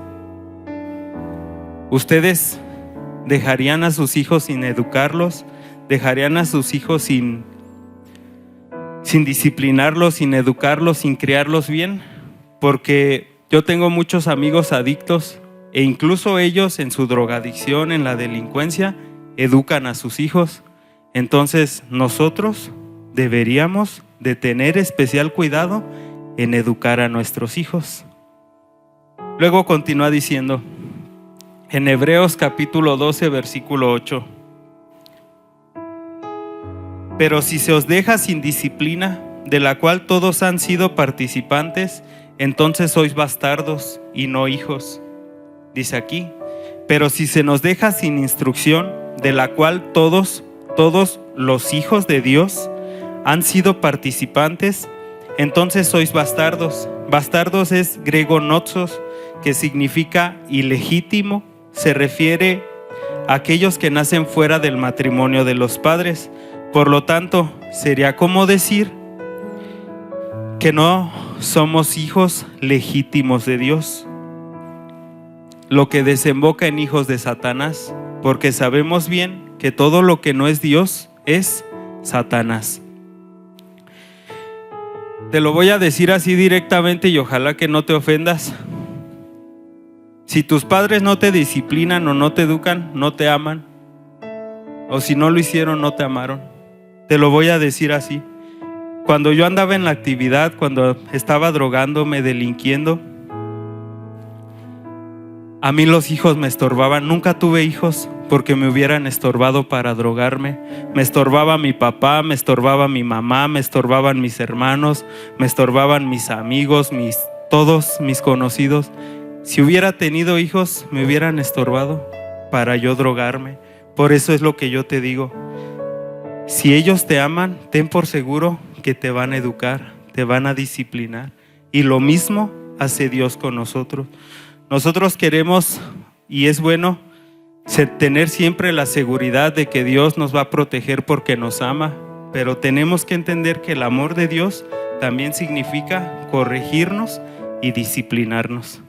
¿ustedes dejarían a sus hijos sin educarlos? ¿Dejarían a sus hijos sin disciplinarlos, sin educarlos, sin criarlos bien? Porque yo tengo muchos amigos adictos e incluso ellos en su drogadicción, en la delincuencia, educan a sus hijos. Entonces nosotros deberíamos de tener especial cuidado en educar a nuestros hijos. Luego continúa diciendo en Hebreos capítulo 12, versículo 8: pero si se os deja sin disciplina, de la cual todos han sido participantes, entonces sois bastardos y no hijos. Dice aquí: pero si se nos deja sin instrucción, de la cual todos los hijos de Dios han sido participantes, entonces sois bastardos. Bastardos es griego notzos, que significa ilegítimo. Se refiere a aquellos que nacen fuera del matrimonio de los padres. Por lo tanto, sería como decir que no somos hijos legítimos de Dios, lo que desemboca en hijos de Satanás, porque sabemos bien que todo lo que no es Dios es Satanás. Te lo voy a decir así directamente y ojalá que no te ofendas. Si tus padres no te disciplinan o no te educan, no te aman. O si no lo hicieron, no te amaron. Te lo voy a decir así. Cuando yo andaba en la actividad, cuando estaba drogándome, delinquiendo, a mí los hijos me estorbaban. Nunca tuve hijos porque me hubieran estorbado para drogarme. Me estorbaba mi papá, me estorbaba mi mamá, me estorbaban mis hermanos, me estorbaban mis amigos, todos mis conocidos. Si hubiera tenido hijos, me hubieran estorbado para yo drogarme. Por eso es lo que yo te digo. Si ellos te aman, ten por seguro que te van a educar, te van a disciplinar. Y lo mismo hace Dios con nosotros. Nosotros queremos, y es bueno, tener siempre la seguridad de que Dios nos va a proteger porque nos ama, pero tenemos que entender que el amor de Dios también significa corregirnos y disciplinarnos.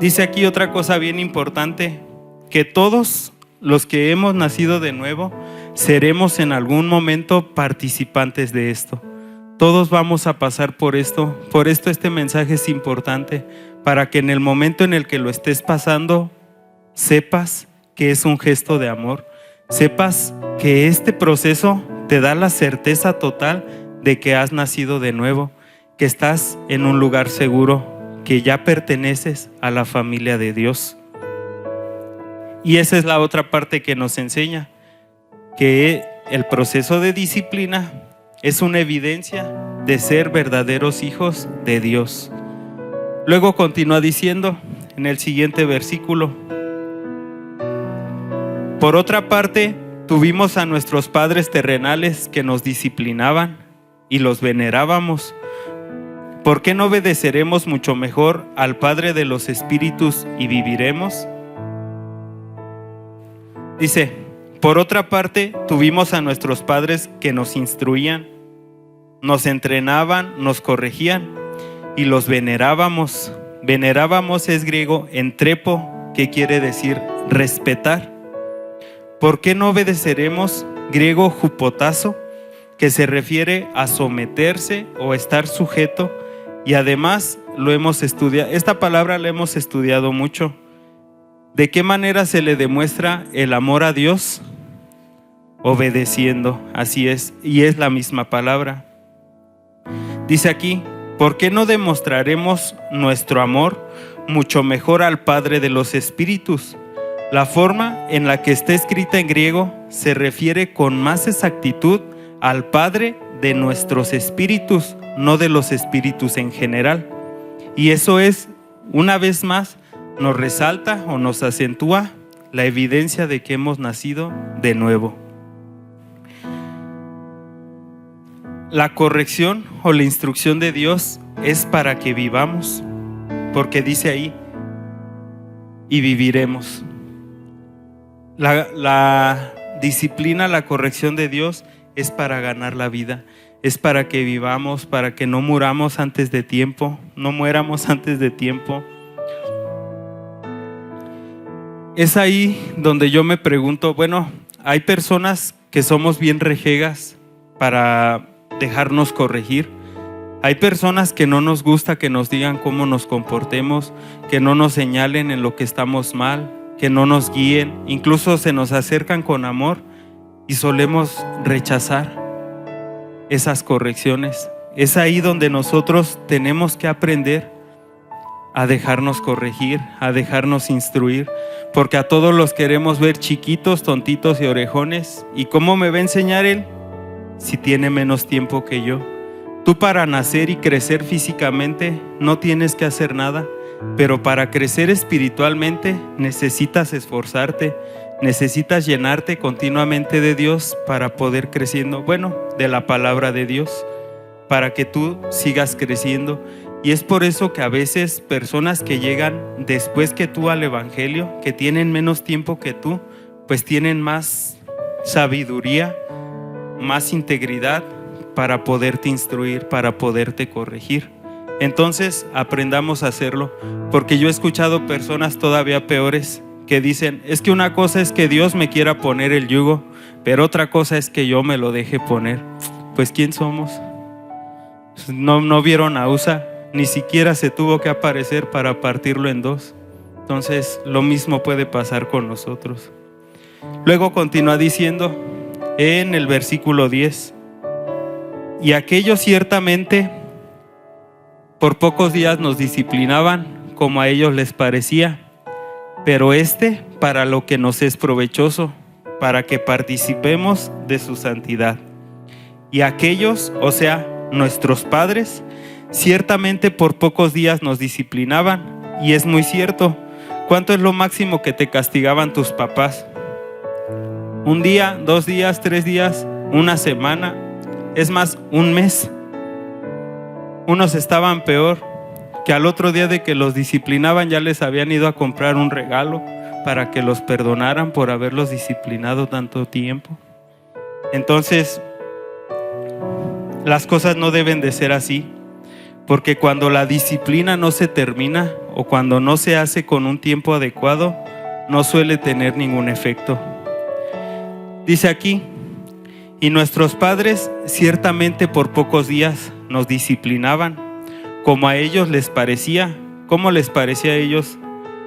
Dice aquí otra cosa bien importante, que todos los que hemos nacido de nuevo seremos en algún momento participantes de esto. Todos vamos a pasar por esto. Por esto este mensaje es importante, para que en el momento en el que lo estés pasando, sepas que es un gesto de amor. Sepas que este proceso te da la certeza total de que has nacido de nuevo, que estás en un lugar seguro, que ya perteneces a la familia de Dios. Y esa es la otra parte que nos enseña, que el proceso de disciplina es una evidencia de ser verdaderos hijos de Dios. Luego continúa diciendo en el siguiente versículo: por otra parte, tuvimos a nuestros padres terrenales que nos disciplinaban y los venerábamos. ¿Por qué no obedeceremos mucho mejor al Padre de los Espíritus y viviremos? Dice, por otra parte, tuvimos a nuestros padres que nos instruían, nos entrenaban, nos corregían y los venerábamos. Venerábamos es griego entrepo, que quiere decir respetar. ¿Por qué no obedeceremos? Griego hupotazo, que se refiere a someterse o estar sujeto, y además lo hemos estudiado, esta palabra la hemos estudiado mucho. ¿De qué manera se le demuestra el amor a Dios? Obedeciendo, así es, y es la misma palabra. Dice aquí, ¿por qué no demostraremos nuestro amor mucho mejor al Padre de los Espíritus? La forma en la que está escrita en griego se refiere con más exactitud al Padre de nuestros espíritus, no de los espíritus en general. Y eso es, una vez más, nos resalta o nos acentúa la evidencia de que hemos nacido de nuevo. La corrección o la instrucción de Dios es para que vivamos, porque dice ahí, y viviremos. La disciplina, la corrección de Dios es para ganar la vida, es para que vivamos, para que no muramos antes de tiempo, no muéramos antes de tiempo. Es ahí donde yo me pregunto, bueno, hay personas que somos bien rejegas para dejarnos corregir. Hay personas que no nos gusta que nos digan cómo nos comportemos, que no nos señalen en lo que estamos mal, que no nos guíen, incluso se nos acercan con amor y solemos rechazar esas correcciones. Es ahí donde nosotros tenemos que aprender a dejarnos corregir, a dejarnos instruir, porque a todos los queremos ver chiquitos, tontitos y orejones. ¿Y cómo me va a enseñar él si tiene menos tiempo que yo? Tú para nacer y crecer físicamente no tienes que hacer nada, pero para crecer espiritualmente necesitas esforzarte, necesitas llenarte continuamente de Dios para poder creciendo, bueno, de la palabra de Dios, para que tú sigas creciendo. Y es por eso que a veces personas que llegan después que tú al evangelio, que tienen menos tiempo que tú, pues tienen más sabiduría, más integridad para poderte instruir, para poderte corregir. Entonces aprendamos a hacerlo, porque yo he escuchado personas todavía peores que dicen, es que una cosa es que Dios me quiera poner el yugo, pero otra cosa es que yo me lo deje poner. Pues ¿quién somos? No vieron a Usa, ni siquiera se tuvo que aparecer para partirlo en dos. Entonces lo mismo puede pasar con nosotros. Luego continúa diciendo en el versículo 10, y aquellos ciertamente por pocos días nos disciplinaban como a ellos les parecía, pero para lo que nos es provechoso, para que participemos de su santidad. Y aquellos, o sea, nuestros padres, ciertamente por pocos días nos disciplinaban, y es muy cierto. ¿Cuánto es lo máximo que te castigaban tus papás? ¿Un día, 2 días, 3 días, una semana? Es más, un mes. Unos estaban peor, que al otro día de que los disciplinaban ya les habían ido a comprar un regalo para que los perdonaran por haberlos disciplinado tanto tiempo. Entonces, las cosas no deben de ser así, porque cuando la disciplina no se termina o cuando no se hace con un tiempo adecuado, no suele tener ningún efecto. Dice aquí: y nuestros padres ciertamente por pocos días nos disciplinaban, como a ellos les parecía. ¿Cómo les parecía a ellos?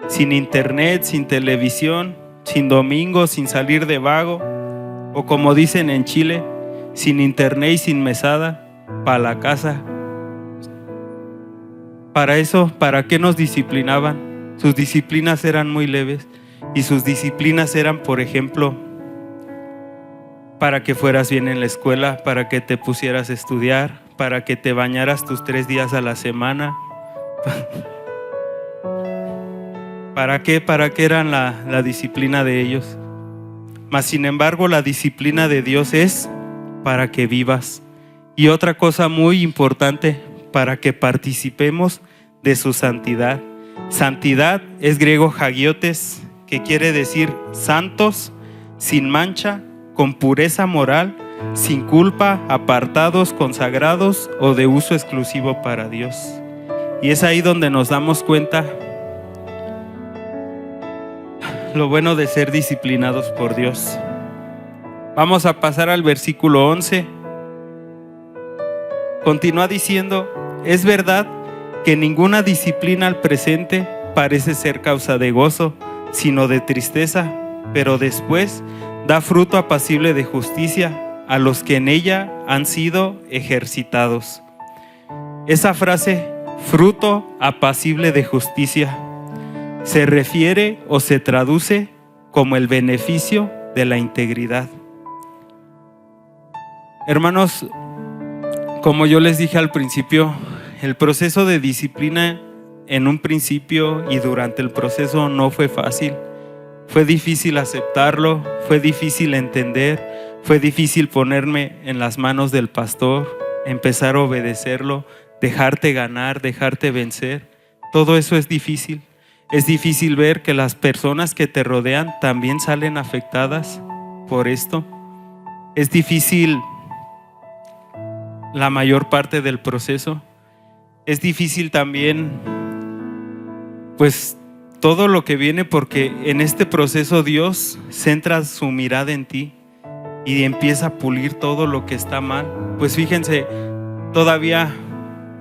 Sin internet, sin televisión, sin domingo, sin salir de vago, o como dicen en Chile, sin internet y sin mesada, para la casa. Para eso, ¿para qué nos disciplinaban? Sus disciplinas eran muy leves, y sus disciplinas eran, por ejemplo, para que fueras bien en la escuela, para que te pusieras a estudiar, para que te bañaras tus 3 días a la semana. ¿Para qué? ¿Para qué eran la disciplina de ellos? Mas sin embargo, la disciplina de Dios es para que vivas. Y otra cosa muy importante, para que participemos de su santidad. Santidad es griego hagiotes, que quiere decir santos, sin mancha, con pureza moral, sin culpa, apartados, consagrados o de uso exclusivo para Dios. Y es ahí donde nos damos cuenta lo bueno de ser disciplinados por Dios. Vamos a pasar al versículo 11. Continúa diciendo: es verdad que ninguna disciplina al presente parece ser causa de gozo, sino de tristeza, pero después da fruto apacible de justicia a los que en ella han sido ejercitados. Esa frase, fruto apacible de justicia, se refiere o se traduce como el beneficio de la integridad. Hermanos, como yo les dije al principio, el proceso de disciplina en un principio y durante el proceso no fue fácil. Fue difícil aceptarlo, fue difícil entender, fue difícil ponerme en las manos del pastor, empezar a obedecerlo, dejarte ganar, dejarte vencer. Todo eso es difícil. Es difícil ver que las personas que te rodean también salen afectadas por esto. Es difícil la mayor parte del proceso. Es difícil también, pues, todo lo que viene, porque en este proceso Dios centra su mirada en ti y empieza a pulir todo lo que está mal. Pues fíjense, todavía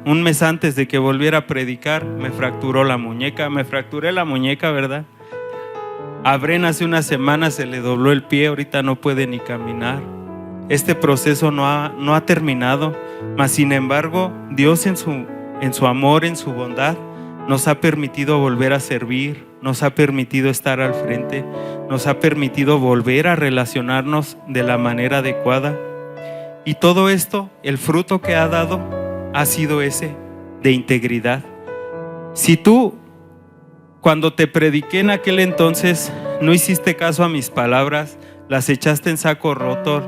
un mes antes de que volviera a predicar, me fracturé la muñeca, ¿verdad? A Bren hace una semana se le dobló el pie, ahorita no puede ni caminar. Este proceso no ha terminado, mas sin embargo, Dios en su amor, en su bondad, nos ha permitido volver a servir, nos ha permitido estar al frente, nos ha permitido volver a relacionarnos de la manera adecuada. Y todo esto, el fruto que ha dado, ha sido ese de integridad. Si tú, cuando te prediqué en aquel entonces, no hiciste caso a mis palabras, las echaste en saco roto,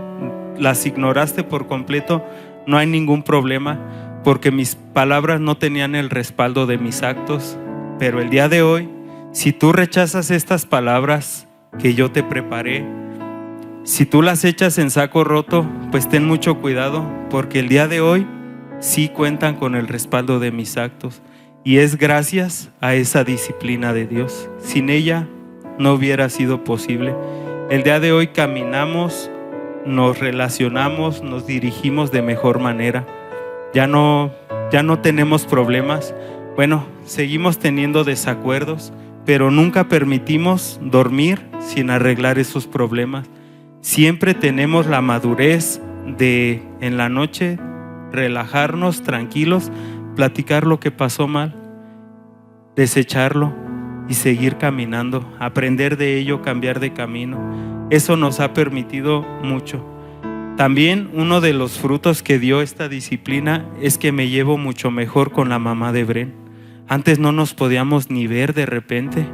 las ignoraste por completo, no hay ningún problema, porque mis palabras no tenían el respaldo de mis actos. Pero el día de hoy, si tú rechazas estas palabras que yo te preparé, si tú las echas en saco roto, pues ten mucho cuidado, porque el día de hoy sí cuentan con el respaldo de mis actos, y es gracias a esa disciplina de Dios. Sin ella no hubiera sido posible. El día de hoy caminamos, nos relacionamos, nos dirigimos de mejor manera. Ya no tenemos problemas. Bueno, seguimos teniendo desacuerdos, pero nunca permitimos dormir sin arreglar esos problemas. Siempre tenemos la madurez de en la noche relajarnos tranquilos, platicar lo que pasó mal, desecharlo y seguir caminando, aprender de ello, cambiar de camino. Eso nos ha permitido mucho. También uno de los frutos que dio esta disciplina es que me llevo mucho mejor con la mamá de Bren. Antes no nos podíamos ni ver de repente.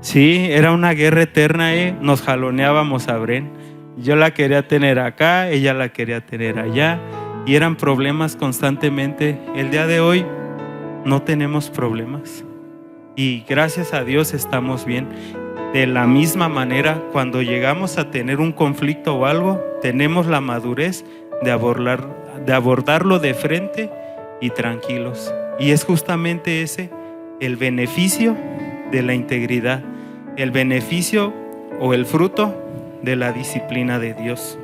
Sí, era una guerra eterna, nos jaloneábamos a Bren. Yo la quería tener acá, ella la quería tener allá, y eran problemas constantemente. El día de hoy no tenemos problemas y gracias a Dios estamos bien. De la misma manera, cuando llegamos a tener un conflicto o algo, tenemos la madurez de abordarlo de frente y tranquilos. Y es justamente ese el beneficio de la integridad, el beneficio o el fruto de la disciplina de Dios.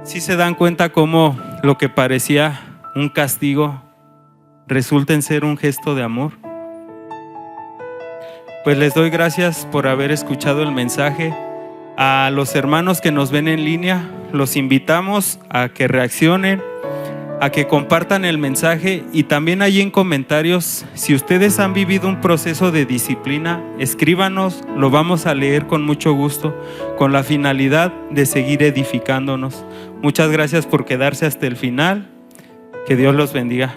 ¿Sí se dan cuenta cómo lo que parecía un castigo resulta en ser un gesto de amor? Pues les doy gracias por haber escuchado el mensaje. A los hermanos que nos ven en línea, los invitamos a que reaccionen, a que compartan el mensaje, y también ahí en comentarios, si ustedes han vivido un proceso de disciplina, escríbanos, lo vamos a leer con mucho gusto, con la finalidad de seguir edificándonos. Muchas gracias por quedarse hasta el final. Que Dios los bendiga.